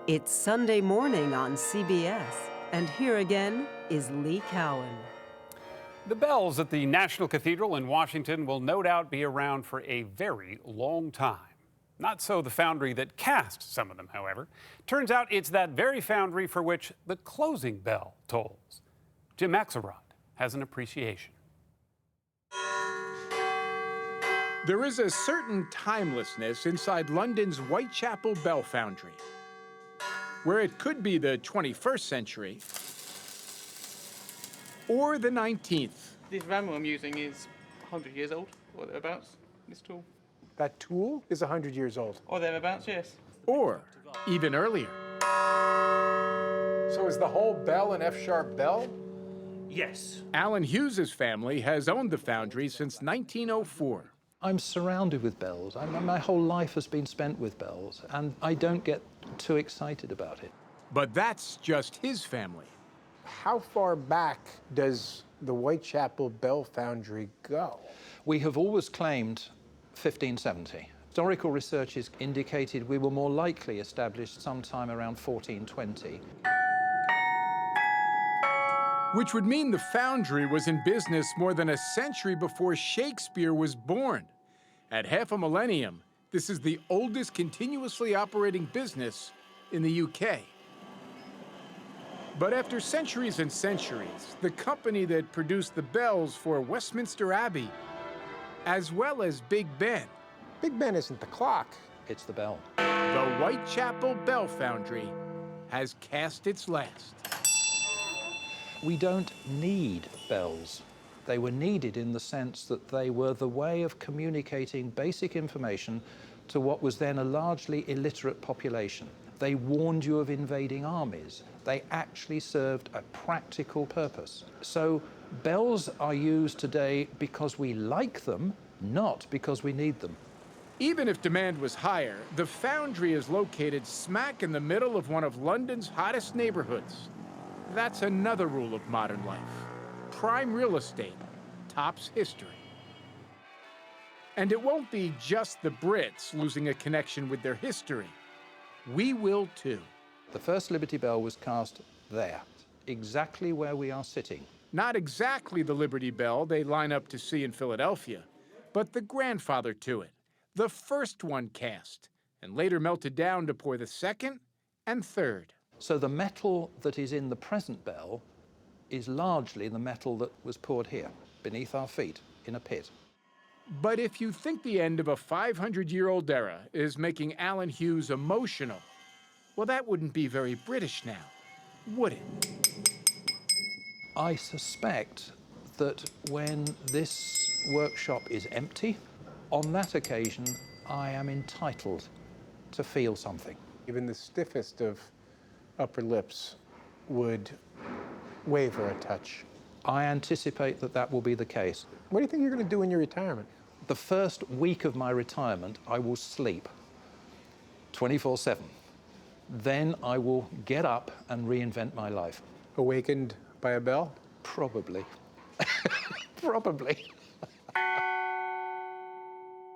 It's Sunday morning on CBS, and here again is Lee Cowan. The bells at the National Cathedral in Washington will no doubt be around for a very long time. Not so the foundry that cast some of them, however. Turns out it's that very foundry for which the closing bell tolls. Jim Axelrod has an appreciation. There is a certain timelessness inside London's Whitechapel Bell Foundry, where it could be the 21st century or the 19th. This rammer I'm using is 100 years old, or thereabouts, this tool. That tool is 100 years old. Or thereabouts, yes. Or even earlier. So is the whole bell an F-sharp bell? Yes. Alan Hughes's family has owned the foundry since 1904. I'm surrounded with bells. My whole life has been spent with bells, and I don't get too excited about it. But that's just his family. How far back does the Whitechapel Bell Foundry go? We have always claimed 1570. Historical research has indicated we were more likely established sometime around 1420. Which would mean the foundry was in business more than a century before Shakespeare was born. At half a millennium, this is the oldest continuously operating business in the UK. But after centuries and centuries, the company that produced the bells for Westminster Abbey, as well as Big Ben. Big Ben isn't the clock. It's the bell. The Whitechapel Bell Foundry has cast its last. We don't need bells. They were needed in the sense that they were the way of communicating basic information to what was then a largely illiterate population. They warned you of invading armies. They actually served a practical purpose. So bells are used today because we like them, not because we need them. Even if demand was higher, the foundry is located smack in the middle of one of London's hottest neighborhoods. That's another rule of modern life. Prime real estate tops history. And it won't be just the Brits losing a connection with their history. We will too. The first Liberty Bell was cast there, exactly where we are sitting. Not exactly the Liberty Bell they line up to see in Philadelphia, but the grandfather to it. The first one cast, and later melted down to pour the second and third. So the metal that is in the present bell is largely the metal that was poured here, beneath our feet, in a pit. But if you think the end of a 500-year-old era is making Alan Hughes emotional, well, that wouldn't be very British now, would it? I suspect that when this workshop is empty, on that occasion, I am entitled to feel something. Even the stiffest of upper lips would waver a touch. I anticipate that that will be the case. What do you think you're going to do in your retirement? The first week of my retirement, I will sleep 24/7. Then I will get up and reinvent my life. Awakened by a bell? Probably. Probably.